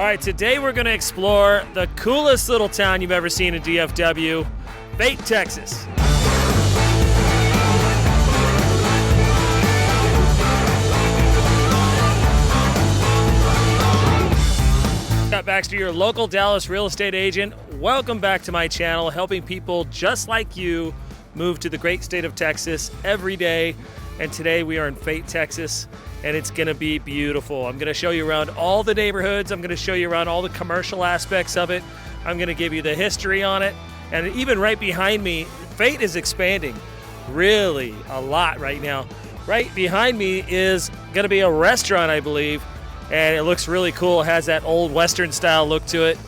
All right, today we're going to explore the coolest little town you've ever seen in DFW, Fate, Texas. Scott Baxter, your local Dallas real estate agent. Welcome back to my channel, helping people just like you move to the great state of Texas every day. And today we are in Fate, Texas, and it's gonna be beautiful. I'm gonna show you around all the neighborhoods. I'm gonna show you around all the commercial aspects of it. I'm gonna give you the history on it. And even right behind me, Fate is expanding really a lot right now. Right behind me is gonna be a restaurant, I believe, and it looks really cool. It has that old Western style look to it.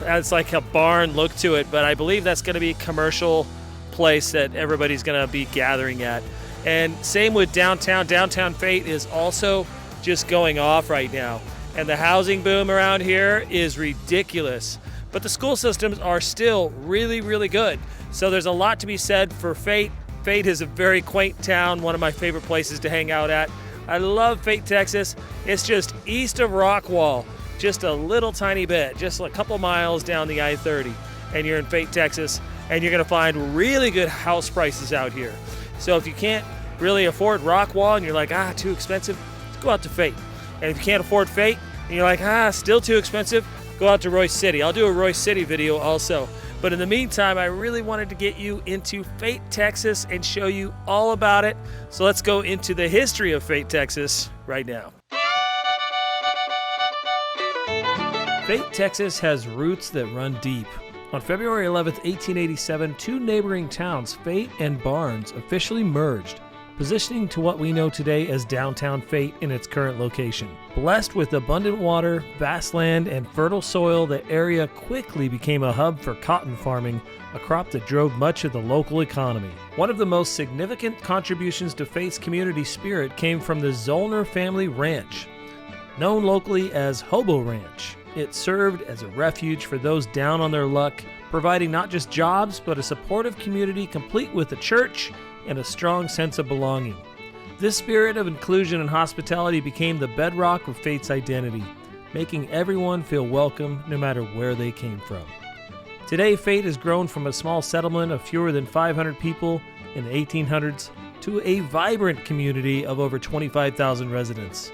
It's like a barn look to it, but I believe that's gonna be a commercial place that everybody's gonna be gathering at. And same with downtown. Downtown Fate is also just going off right now. And the housing boom around here is ridiculous. But the school systems are still really, really good. So there's a lot to be said for Fate. Fate is a very quaint town, one of my favorite places to hang out at. I love Fate, Texas. It's just east of Rockwall, just a little tiny bit, just a couple miles down the I-30. And you're in Fate, Texas, and you're gonna find really good house prices out here. So if you can't really afford Rockwall and you're like, too expensive, let's go out to Fate. And if you can't afford Fate and you're like, still too expensive, go out to Royce City. I'll do a Royce City video also. But in the meantime, I really wanted to get you into Fate, Texas and show you all about it. So let's go into the history of Fate, Texas right now. Fate, Texas has roots that run deep. On February 11, 1887, two neighboring towns, Fate and Barnes, officially merged, positioning to what we know today as downtown Fate in its current location. Blessed with abundant water, vast land, and fertile soil, the area quickly became a hub for cotton farming, a crop that drove much of the local economy. One of the most significant contributions to Fate's community spirit came from the Zollner family ranch, known locally as Hobo Ranch. It served as a refuge for those down on their luck, providing not just jobs, but a supportive community complete with a church and a strong sense of belonging. This spirit of inclusion and hospitality became the bedrock of Fate's identity, making everyone feel welcome no matter where they came from. Today, Fate has grown from a small settlement of fewer than 500 people in the 1800s to a vibrant community of over 25,000 residents.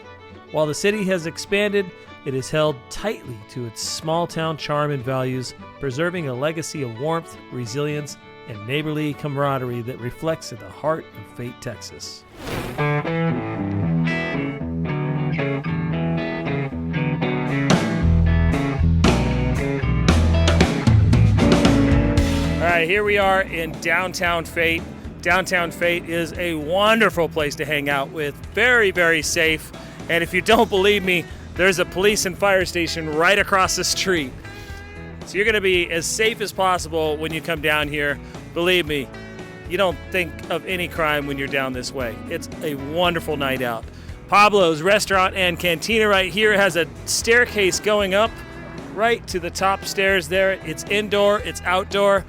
While the city has expanded, it is held tightly to its small-town charm and values, preserving a legacy of warmth, resilience, and neighborly camaraderie that reflects at the heart of Fate, Texas. All right, here we are in downtown Fate. Downtown Fate is a wonderful place to hang out with, very, very safe. And if you don't believe me, there's a police and fire station right across the street. So you're gonna be as safe as possible when you come down here. Believe me, you don't think of any crime when you're down this way. It's a wonderful night out. Pablo's Restaurant and Cantina right here has a staircase going up right to the top stairs there. It's indoor, it's outdoor,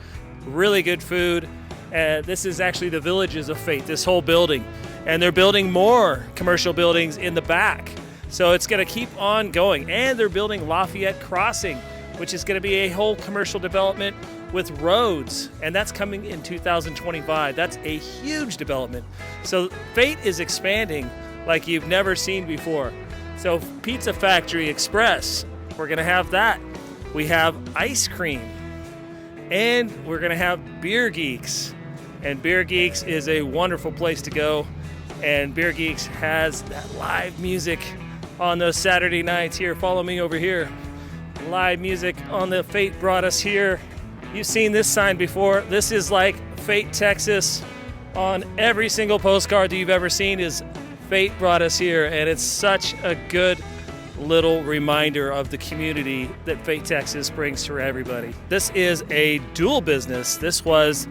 really good food. This is actually the Villages of Fate, this whole building. And they're building more commercial buildings in the back. So it's gonna keep on going. And they're building Lafayette Crossing, which is gonna be a whole commercial development with roads. And that's coming in 2025. That's a huge development. So Fate is expanding like you've never seen before. So Pizza Factory Express, we're gonna have that. We have ice cream. And we're gonna have Beer Geeks. And Beer Geeks is a wonderful place to go. And Beer Geeks has that live music on those Saturday nights here. Follow me over here. Live music on the Fate brought us here. You've seen this sign before. This is like Fate, Texas. On every single postcard that you've ever seen is Fate brought us here. And it's such a good little reminder of the community that Fate, Texas brings for everybody. This is a dual business. This was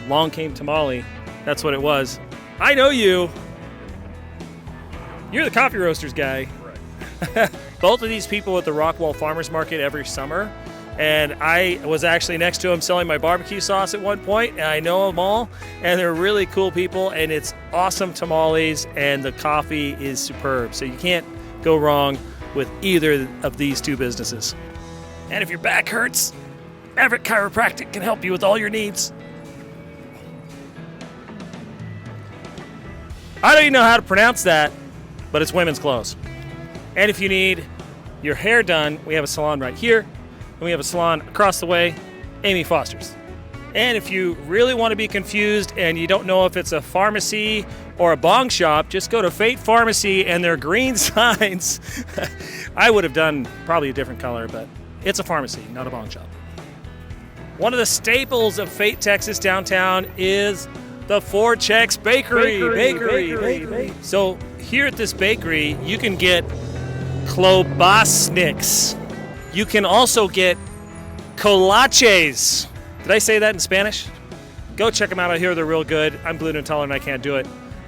Long Came Tamale. That's what it was. I know you. You're the coffee roasters guy. Right. Both of these people at the Rockwall Farmers Market every summer. And I was actually next to them selling my barbecue sauce at one point, and I know them all. And they're really cool people, and it's awesome tamales, and the coffee is superb. So you can't go wrong with either of these two businesses. And if your back hurts, Everett Chiropractic can help you with all your needs. I don't even know how to pronounce that, but it's women's clothes. And if you need your hair done, we have a salon right here, and we have a salon across the way, Amy Foster's. And if you really want to be confused and you don't know if it's a pharmacy or a bong shop, just go to Fate Pharmacy and their green signs. I would have done probably a different color, but it's a pharmacy, not a bong shop. One of the staples of Fate, Texas downtown is the Four Checks Bakery. So here at this bakery, you can get klobasniks. You can also get kolaches. Did I say that in Spanish? Go check them out. I hear they're real good. I'm gluten intolerant. I can't do it,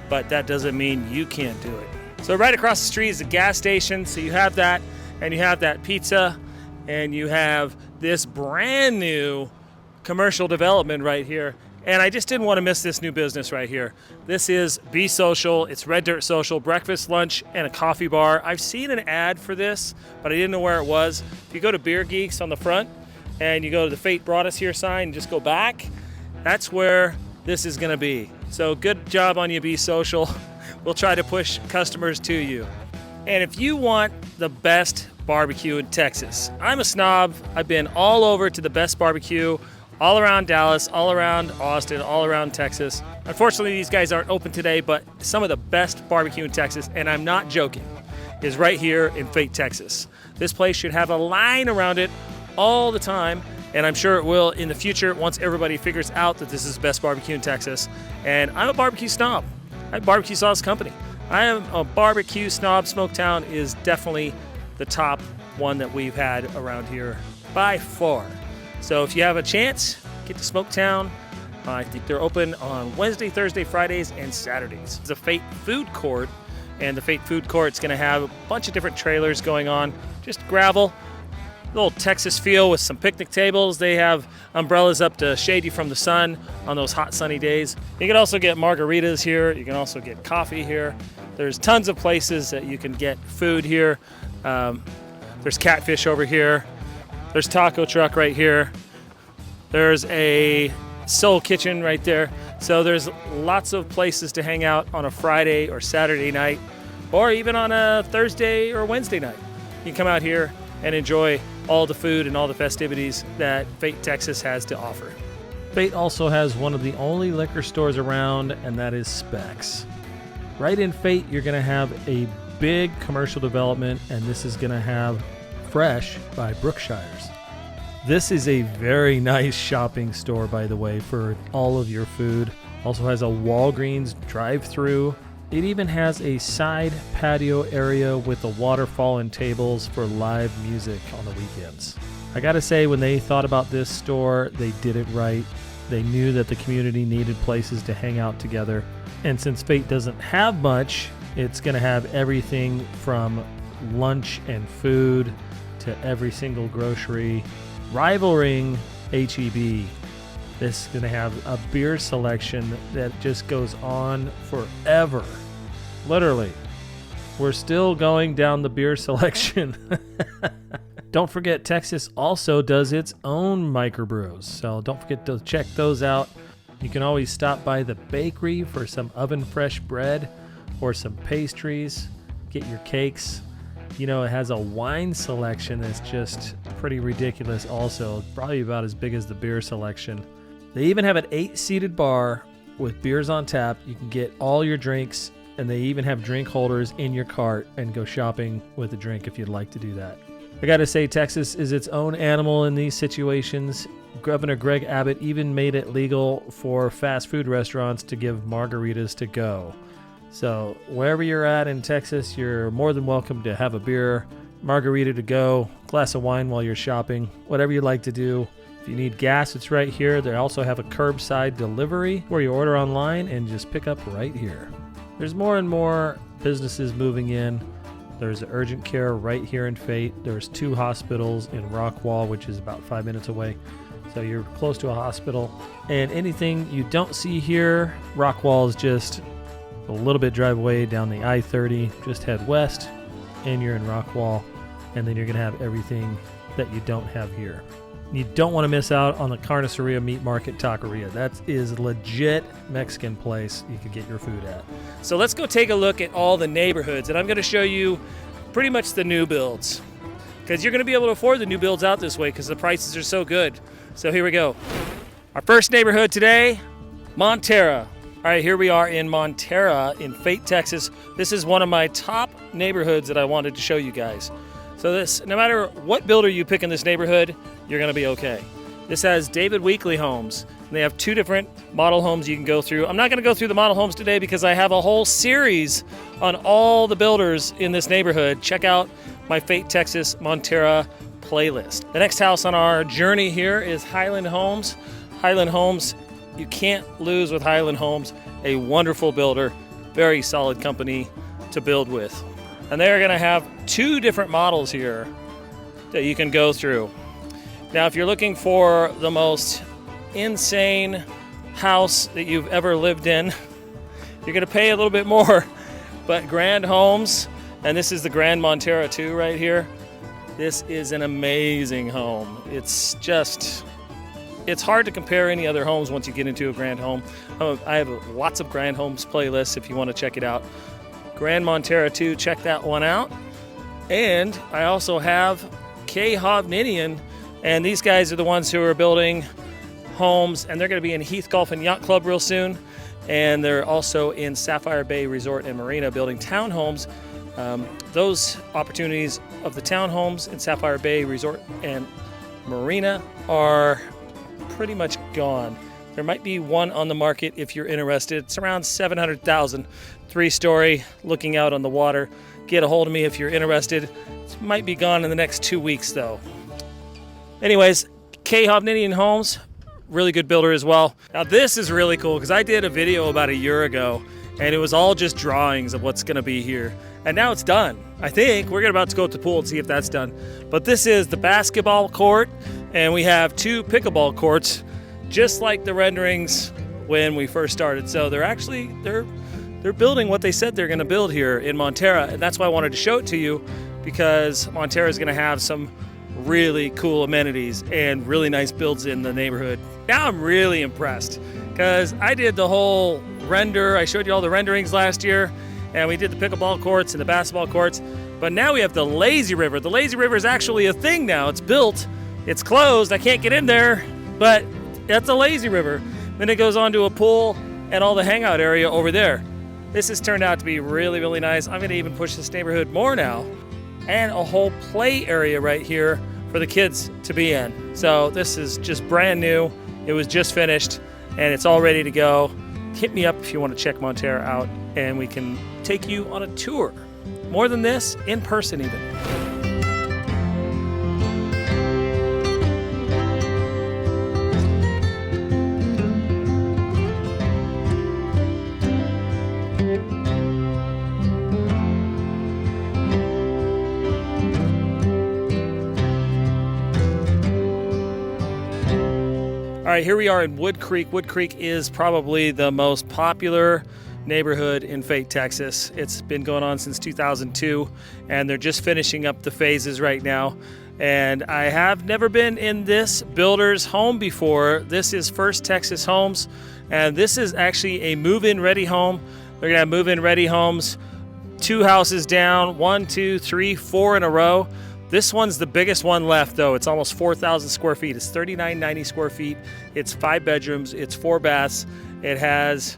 but that doesn't mean you can't do it. So right across the street is a gas station. So you have that, and you have that pizza, and you have this brand new commercial development right here. And I just didn't want to miss this new business right here. This is Be Social. It's Red Dirt Social, breakfast, lunch, and a coffee bar. I've seen an ad for this, but I didn't know where it was. If you go to Beer Geeks on the front, and you go to the Fate Brought Us Here sign and just go back, that's where this is going to be. So good job on you, Be Social. We'll try to push customers to you. And if you want the best barbecue in Texas, I'm a snob. I've been all over to the best barbecue, all around Dallas, all around Austin, all around Texas. Unfortunately, these guys aren't open today, but some of the best barbecue in Texas, and I'm not joking, is right here in Fate, Texas. This place should have a line around it all the time, and I'm sure it will in the future once everybody figures out that this is the best barbecue in Texas. And I'm a barbecue snob. I have barbecue sauce company. I am a barbecue snob. Smoketown is definitely the top one that we've had around here by far. So if you have a chance, get to Smoketown. I think they're open on Wednesday, Thursday, Fridays, and Saturdays. It's a Fate food court, and the Fate food court's going to have a bunch of different trailers going on, just gravel. Little Texas feel with some picnic tables. They have umbrellas up to shade you from the sun on those hot sunny days. You can also get margaritas here. You can also get coffee here. There's tons of places that you can get food here. There's Catfish over here. There's Taco Truck right here. There's a Soul Kitchen right there. So there's lots of places to hang out on a Friday or Saturday night, or even on a Thursday or Wednesday night. You can come out here and enjoy all the food and all the festivities that Fate, Texas has to offer. Fate also has one of the only liquor stores around, and that is Specs. Right in Fate, you're going to have a big commercial development, and this is going to have Fresh by Brookshire's. This is a very nice shopping store, by the way, for all of your food. Also has a Walgreens drive-thru. It even has a side patio area with a waterfall and tables for live music on the weekends. I gotta say, when they thought about this store, they did it right. They knew that the community needed places to hang out together. And since Fate doesn't have much, it's gonna have everything from lunch and food to every single grocery. Rivaling H-E-B. This is going to have a beer selection that just goes on forever. Literally. We're still going down the beer selection. Don't forget, Texas also does its own microbrews, so don't forget to check those out. You can always stop by the bakery for some oven-fresh bread or some pastries. Get your cakes. You know, it has a wine selection that's just pretty ridiculous also. Probably about as big as the beer selection. They even have an 8-seated bar with beers on tap. You can get all your drinks, and they even have drink holders in your cart and go shopping with a drink if you'd like to do that. I gotta say, Texas is its own animal in these situations. Governor Greg Abbott even made it legal for fast food restaurants to give margaritas to go. So wherever you're at in Texas, you're more than welcome to have a beer, margarita to go, glass of wine while you're shopping, whatever you'd like to do. If you need gas, it's right here. They also have a curbside delivery where you order online and just pick up right here. There's more and more businesses moving in. There's urgent care right here in Fate. There's 2 hospitals in Rockwall, which is about 5 minutes away. So you're close to a hospital. And anything you don't see here, Rockwall is just a little bit drive away down the I-30. Just head west and you're in Rockwall. and then you're going to have everything that you don't have here. You don't want to miss out on the Carniceria Meat Market Taqueria. That is legit Mexican place you could get your food at. So let's go take a look at all the neighborhoods, and I'm going to show you pretty much the new builds, because you're going to be able to afford the new builds out this way because the prices are so good. So here we go. Our first neighborhood today, Montara. All right, here we are in Montara in Fate, Texas. This is one of my top neighborhoods that I wanted to show you guys. So this, no matter what builder you pick in this neighborhood, you're gonna be okay. This has David Weekley Homes, and they have 2 different model homes you can go through. I'm not gonna go through the model homes today because I have a whole series on all the builders in this neighborhood. Check out my Fate, Texas, Montara playlist. The next house on our journey here is Highland Homes. Highland Homes, you can't lose with Highland Homes. A wonderful builder, very solid company to build with. And they're gonna have 2 different models here that you can go through. Now, if you're looking for the most insane house that you've ever lived in, you're gonna pay a little bit more. But Grand Homes, and this is the Grand Montara 2 right here. This is an amazing home. It's hard to compare any other homes once you get into a Grand Home. I have lots of Grand Homes playlists if you want to check it out. Grand Montara 2, check that one out. And I also have K. Hovnanian, and these guys are the ones who are building homes, and they're going to be in Heath Golf and Yacht Club real soon. And they're also in Sapphire Bay Resort and Marina building townhomes. Those opportunities of the townhomes in Sapphire Bay Resort and Marina are pretty much gone. There might be one on the market if you're interested. It's around $700,000, 3-story, looking out on the water. Get a hold of me if you're interested. It might be gone in the next 2 weeks though. Anyways, K. Hovnanian Homes, really good builder as well. Now this is really cool because I did a video about a year ago and it was all just drawings of what's gonna be here. And now it's done. I think we're about to go to the pool and see if that's done. But this is the basketball court, and we have 2 pickleball courts, just like the renderings when we first started. So they're building what they said they're gonna build here in Montara, and that's why I wanted to show it to you, because Montara is gonna have some really cool amenities and really nice builds in the neighborhood. Now I'm really impressed, because I did the whole render. I showed you all the renderings last year, and we did the pickleball courts and the basketball courts, but now we have the lazy river. The lazy river is actually a thing now. It's built, it's closed, I can't get in there, but that's a lazy river. Then it goes on to a pool and all the hangout area over there. This has turned out to be really, really nice. I'm gonna even push this neighborhood more now, and a whole play area right here for the kids to be in. So this is just brand new. It was just finished and it's all ready to go. Hit me up if you want to check Montara out, and we can take you on a tour. More than this, in person even. All right, here we are in Wood Creek. Wood Creek is probably the most popular neighborhood in Fate, Texas. It's been going on since 2002, and they're just finishing up the phases right now. And I have never been in this builder's home before. This is First Texas Homes, and this is actually a move-in ready home. They're gonna have move-in ready homes, 2 houses down, 1, 2, 3, 4 in a row. This one's the biggest one left though. It's almost 4,000 square feet. It's 3,990 square feet. It's 5 bedrooms, it's 4 baths. It has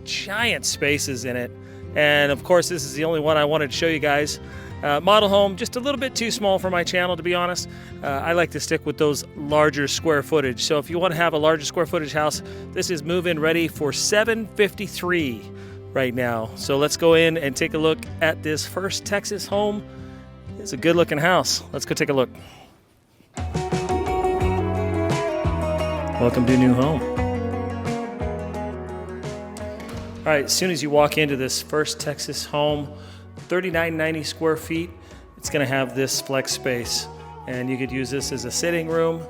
giant spaces in it. And of course, this is the only one I wanted to show you guys. Model home, just a little bit too small for my channel, to be honest. I like to stick with those larger square footage. So if you want to have a larger square footage house, this is move-in ready for $753 right now. So let's go in and take a look at this First Texas home. It's a good looking house. Let's go take a look. Welcome to New Home. All right, as soon as you walk into this First Texas home, 3,990 square feet, it's gonna have this flex space. And you could use this as a sitting room.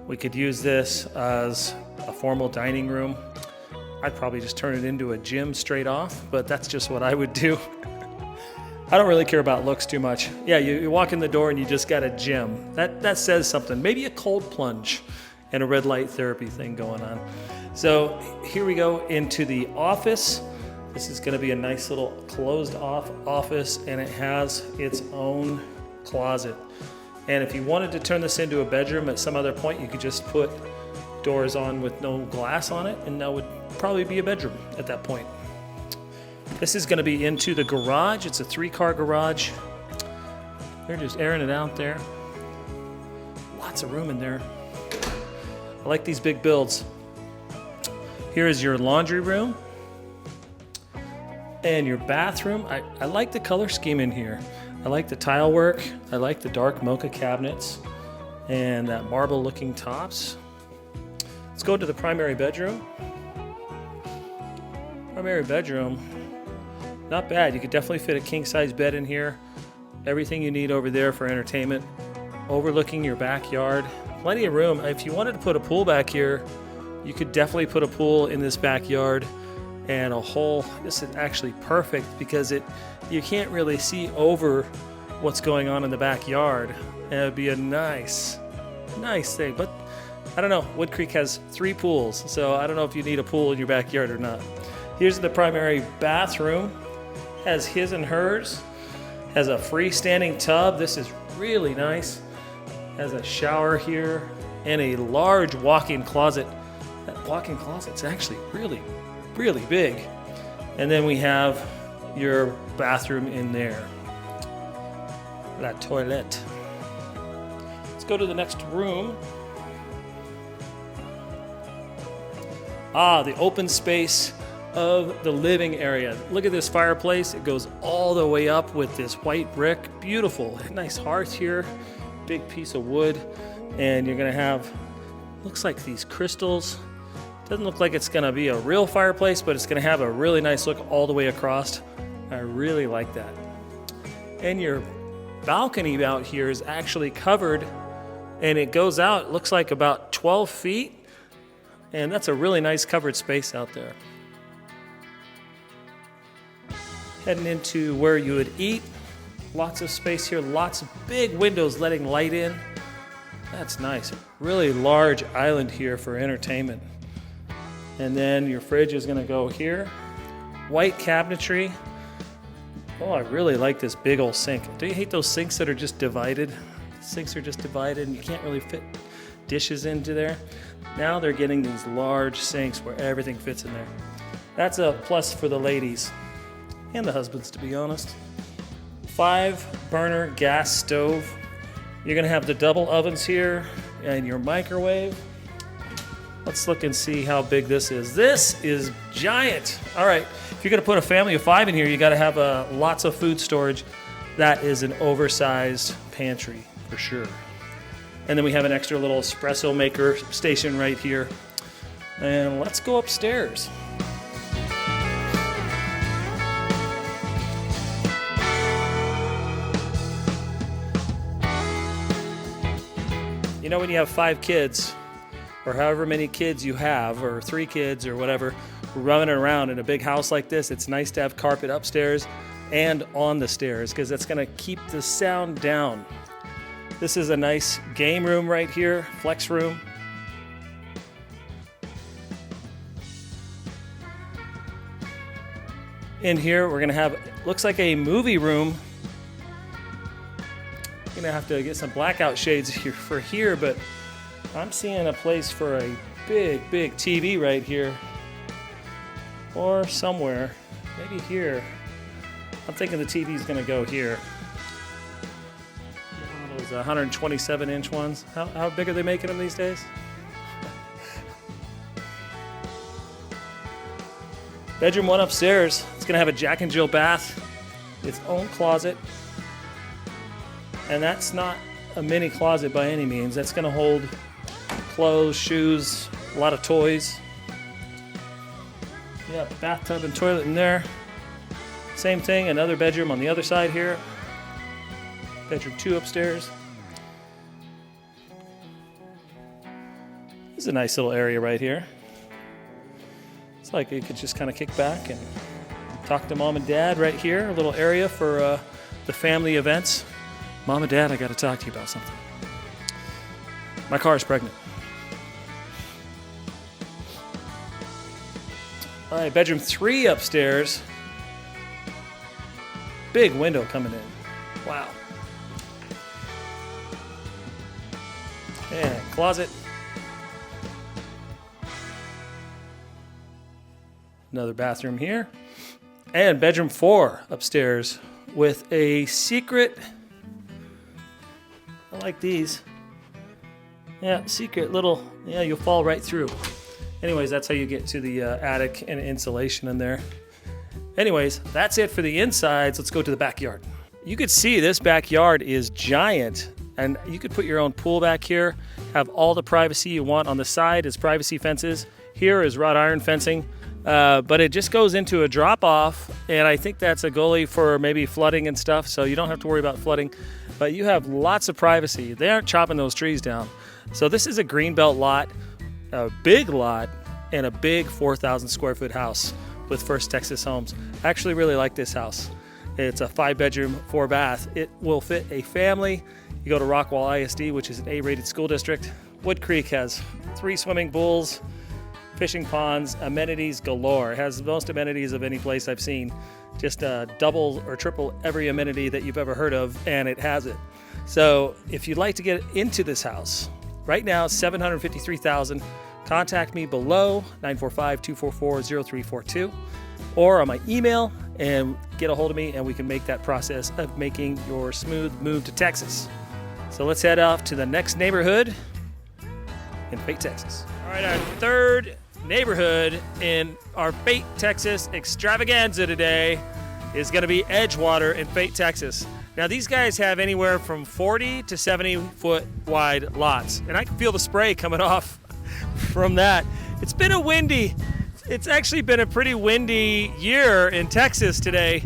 We could use this as a formal dining room. I'd probably just turn it into a gym straight off, but that's just what I would do. I don't really care about looks too much. Yeah, you walk in the door and you just got a gym. That says something. Maybe a cold plunge and a red light therapy thing going on. So here we go into the office. This is going to be a nice little closed off office, and it has its own closet. And if you wanted to turn this into a bedroom at some other point, you could just put doors on with no glass on it, and that would probably be a bedroom at that point. This is going to be into the garage. It's a 3-car garage. They're just airing it out there. Lots of room in there. I like these big builds. Here is your laundry room and your bathroom. I like the color scheme in here. I like the tile work. I like the dark mocha cabinets and that marble looking tops. Let's go to the primary bedroom. Primary bedroom, not bad. You could definitely fit a king size bed in here. Everything you need over there for entertainment. Overlooking your backyard. Plenty of room. If you wanted to put a pool back here, you could definitely put a pool in this backyard. And a hole. This is actually perfect because you can't really see over what's going on in the backyard. And it would be a nice thing. But I don't know, Wood Creek has 3 pools, so I don't know if you need a pool in your backyard or not. Here's the primary bathroom. Has his and hers. Has a freestanding tub. This is really nice. Has a shower here and a large walk-in closet. That walk-in closet's actually really big. And then we have your bathroom in there. La toilette. Let's go to the next room. The open space of the living area. Look at this fireplace. It goes all the way up with this white brick. Beautiful. Nice hearth here. Big piece of wood. And you're going to have, looks like these crystals. Doesn't look like it's going to be a real fireplace, but it's going to have a really nice look all the way across. I really like that. And your balcony out here is actually covered, and it goes out, it looks like about 12 feet. And that's a really nice covered space out there. Heading into where you would eat. Lots of space here, lots of big windows letting light in. That's nice. Really large island here for entertainment. And then your fridge is going to go here. White cabinetry. Oh, I really like this big old sink. Do you hate those sinks that are just divided? Sinks are just divided and you can't really fit dishes into there. Now they're getting these large sinks where everything fits in there. That's a plus for the ladies and the husbands, to be honest. 5-burner gas stove. You're going to have the double ovens here and your microwave. Let's look and see how big this is. This is giant. All right, if you're going to put a family of 5 in here, you got to have lots of food storage. That is an oversized pantry for sure. And then we have an extra little espresso maker station right here. And let's go upstairs. You know, when you have 5 kids, or however many kids you have, or 3 kids or whatever, running around in a big house like this, it's nice to have carpet upstairs and on the stairs because that's going to keep the sound down. This is a nice game room right here, flex room. In here, we're going to have, looks like a movie room. I'm going to have to get some blackout shades here, but I'm seeing a place for a big TV right here. Or somewhere. Maybe here. I'm thinking the TV is going to go here. One of those 127-inch ones. How big are they making them these days? Bedroom 1 upstairs. It's going to have a Jack and Jill bath. Its own closet. And that's not a mini closet by any means. That's going to hold clothes, shoes, a lot of toys. Yeah, bathtub and toilet in there. Same thing, another bedroom on the other side here. Bedroom 2 upstairs. This is a nice little area right here. It's like you could just kind of kick back and talk to mom and dad right here. A little area for the family events. Mom and Dad, I got to talk to you about something. My car is pregnant. All right, bedroom 3 upstairs. Big window coming in. Wow. And closet. Another bathroom here. And bedroom 4 upstairs with a secret. I like these. Yeah, secret little, you'll fall right through. Anyways, that's how you get to the attic and insulation in there. Anyways, that's it for the insides. Let's go to the backyard. You could see this backyard is giant, and you could put your own pool back here, have all the privacy you want. On the side is privacy fences. Here is wrought iron fencing, but it just goes into a drop off, and I think that's a goalie for maybe flooding and stuff, so you don't have to worry about flooding, but you have lots of privacy. They aren't chopping those trees down. So this is a greenbelt lot, a big lot, and a big 4,000 square foot house with First Texas Homes. I actually really like this house. It's a 5-bedroom, 4-bath. It will fit a family. You go to Rockwall ISD, which is an A-rated school district. Wood Creek has 3 swimming pools, fishing ponds, amenities galore. It has the most amenities of any place I've seen. Just double or triple every amenity that you've ever heard of, and it has it. So if you'd like to get into this house, right now, $753,000. Contact me below, 945-244-0342, or on my email, and get a hold of me, and we can make that process of making your smooth move to Texas. So let's head off to the next neighborhood in Fate, Texas. All right, our third neighborhood in our Fate, Texas extravaganza today is going to be Edgewater in Fate, Texas. Now these guys have anywhere from 40 to 70 foot wide lots, and I can feel the spray coming off from that. It's actually been a pretty windy year in Texas today.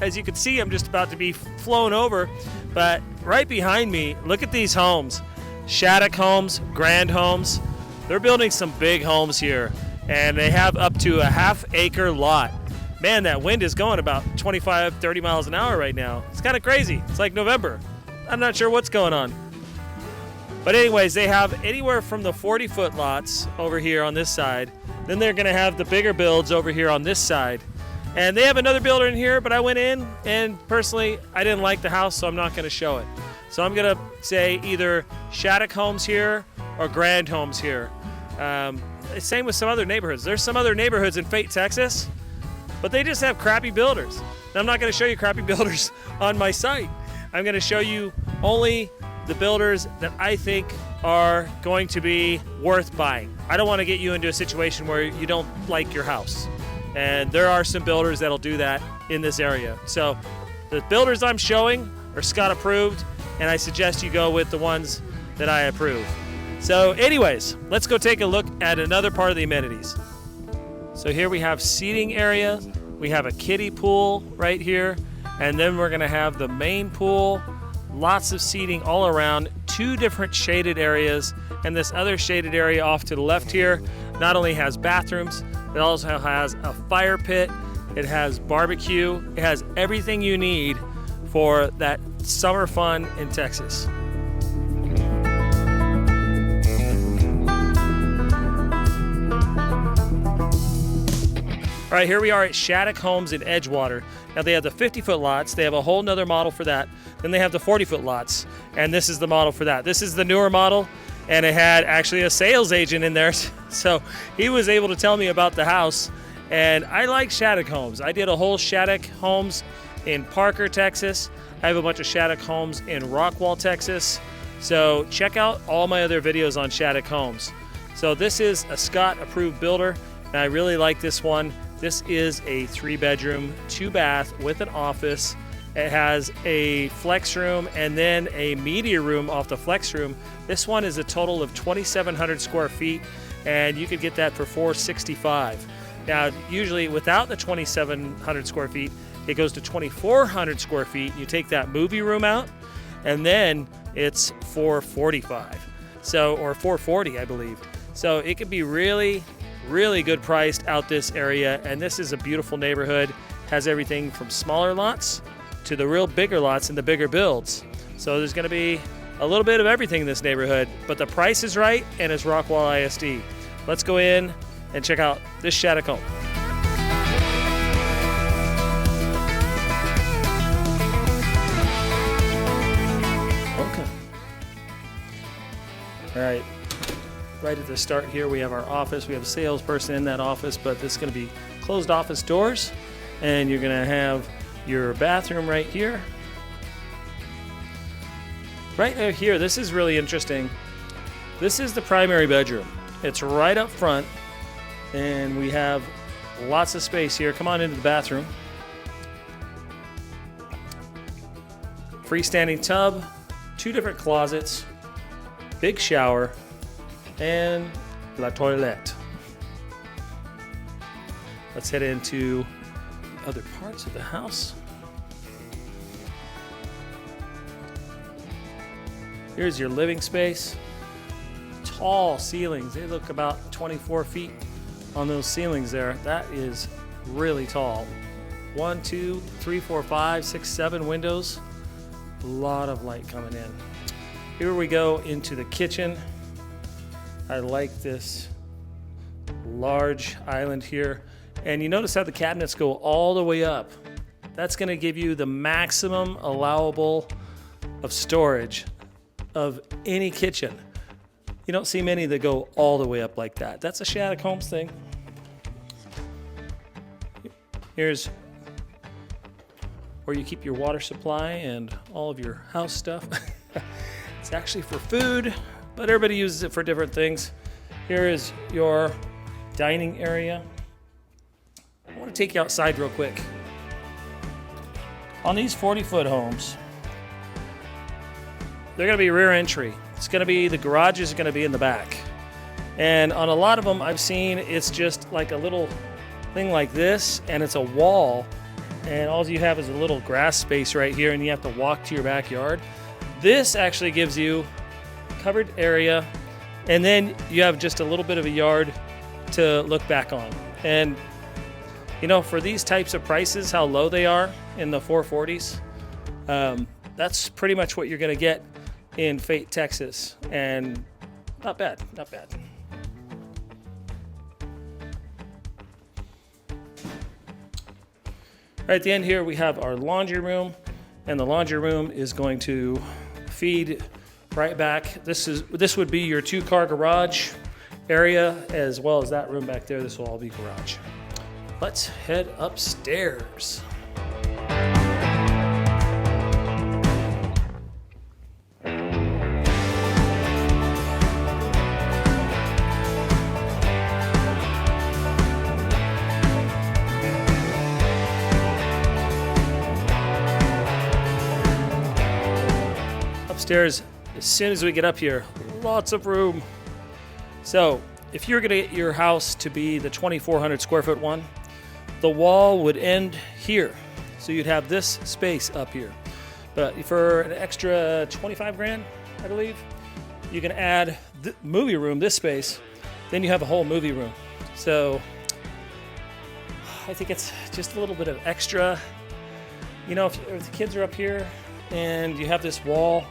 As you can see, I'm just about to be flown over, but right behind me, look at these homes. Shat Homes, Grand Homes. They're building some big homes here, and they have up to a half-acre lot. Man, that wind is going about 25, 30 miles an hour right now. It's kind of crazy. It's like November. I'm not sure what's going on. But anyways, they have anywhere from the 40-foot lots over here on this side. Then they're going to have the bigger builds over here on this side. And they have another builder in here, but I went in, and personally, I didn't like the house, so I'm not going to show it. So I'm going to say either Shat Homes here or Grand Homes here. Same with some other neighborhoods. There's some other neighborhoods in Fate, Texas, but they just have crappy builders. And I'm not going to show you crappy builders on my site. I'm going to show you only the builders that I think are going to be worth buying. I don't want to get you into a situation where you don't like your house. And there are some builders that'll do that in this area. So the builders I'm showing are Scott approved, and I suggest you go with the ones that I approve. So anyways, let's go take a look at another part of the amenities. So here we have seating area. We have a kiddie pool right here. And then we're gonna have the main pool, lots of seating all around, 2 different shaded areas. And this other shaded area off to the left here not only has bathrooms, it also has a fire pit. It has barbecue. It has everything you need for that summer fun in Texas. All right, here we are at Shat Homes in Edgewater. Now they have the 50-foot lots. They have a whole nother model for that. Then they have the 40-foot lots, and this is the model for that. This is the newer model, and it had actually a sales agent in there, so he was able to tell me about the house. And I like Shat Homes. I did a whole Shat Homes in Parker, Texas. I have a bunch of Shat Homes in Rockwall, Texas. So check out all my other videos on Shat Homes. So this is a Scott approved builder, and I really like this one. This is a 3-bedroom, 2-bath with an office. It has a flex room and then a media room off the flex room. This one is a total of 2,700 square feet, and you could get that for $465. Now, usually without the 2,700 square feet, it goes to 2,400 square feet. You take that movie room out, and then it's $445. So, or $440, I believe. So it could be really good priced out this area, and this is a beautiful neighborhood. Has everything from smaller lots to the real bigger lots and the bigger builds. So there's going to be a little bit of everything in this neighborhood, but the price is right and it's Rockwall ISD. Let's go in and check out this Shat home. Okay. All right. Right at the start here, we have our office. We have a salesperson in that office, but this is going to be closed office doors, and you're going to have your bathroom right here. Right here, this is really interesting. This is the primary bedroom. It's right up front, and we have lots of space here. Come on into the bathroom. Freestanding tub, 2 different closets, big shower, and la toilette. Let's head into other parts of the house. Here's your living space. Tall ceilings. They look about 24 feet on those ceilings there. That is really tall. 1, 2, 3, 4, 5, 6, 7 windows. A lot of light coming in. Here we go into the kitchen. I like this large island here. And you notice how the cabinets go all the way up. That's going to give you the maximum allowable of storage of any kitchen. You don't see many that go all the way up like that. That's a Shat Homes thing. Here's where you keep your water supply and all of your house stuff. It's actually for food, but everybody uses it for different things. Here is your dining area. I want to take you outside real quick. On these 40-foot homes, they're going to be rear entry. It's going to be, the garage is going to be in the back. And on a lot of them I've seen, it's just like a little thing like this, and it's a wall, and all you have is a little grass space right here, and you have to walk to your backyard. This actually gives you covered area, and then you have just a little bit of a yard to look back on. And you know, for these types of prices, how low they are in the 440s, that's pretty much what you're going to get in Fate, Texas, and not bad, not bad. Right at the end here, we have our laundry room, and the laundry room is going to feed right back. This would be your 2-car garage area, as well as that room back there. This will all be garage. Let's head upstairs. Upstairs, as soon as we get up here, lots of room. So if you're going to get your house to be the 2,400 square foot one, the wall would end here. So you'd have this space up here. But for an extra 25 grand, I believe, you can add the movie room, this space, then you have a whole movie room. So I think it's just a little bit of extra. You know, if the kids are up here and you have this wall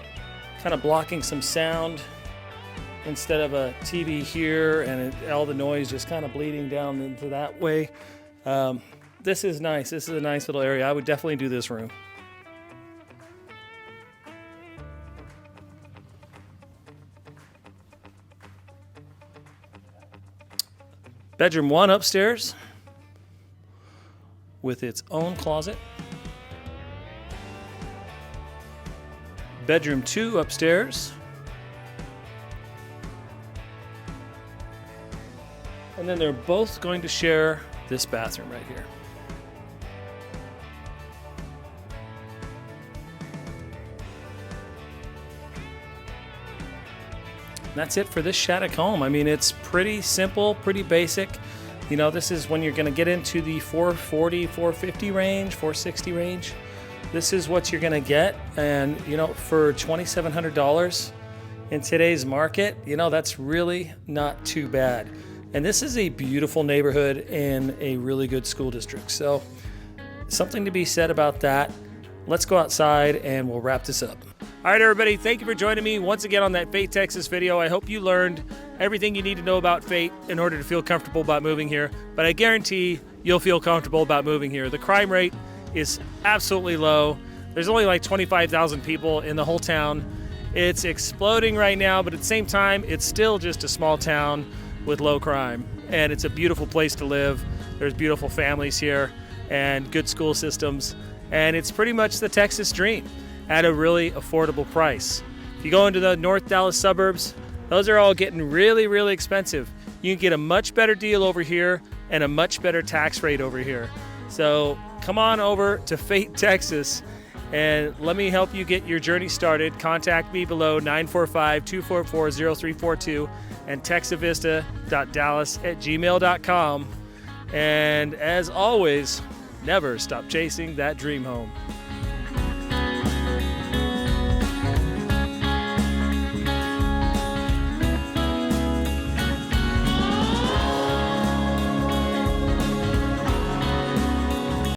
kind of blocking some sound instead of a TV here and all the noise just kind of bleeding down into that way. This is nice. This is a nice little area. I would definitely do this room. Bedroom 1 upstairs with its own closet. Bedroom 2 upstairs. And then they're both going to share this bathroom right here. And that's it for this Shat home. I mean, it's pretty simple, pretty basic. You know, this is when you're going to get into the 440, 450 range, 460 range. This is what you're going to get. And, you know, for $2,700 in today's market, you know, that's really not too bad. And this is a beautiful neighborhood in a really good school district. So something to be said about that. Let's go outside and we'll wrap this up. All right, everybody, thank you for joining me once again on that Fate, Texas video. I hope you learned everything you need to know about Fate in order to feel comfortable about moving here. But I guarantee you'll feel comfortable about moving here. The crime rate is absolutely low. There's only like 25,000 people in the whole town. It's exploding right now, but at the same time, it's still just a small town with low crime. And it's a beautiful place to live. There's beautiful families here and good school systems. And it's pretty much the Texas dream at a really affordable price. If you go into the North Dallas suburbs, those are all getting really, really expensive. You can get a much better deal over here and a much better tax rate over here. So come on over to Fate, Texas, and let me help you get your journey started. Contact me below, 945-244-0342, and texavista.dallas@gmail.com. And as always, never stop chasing that dream home.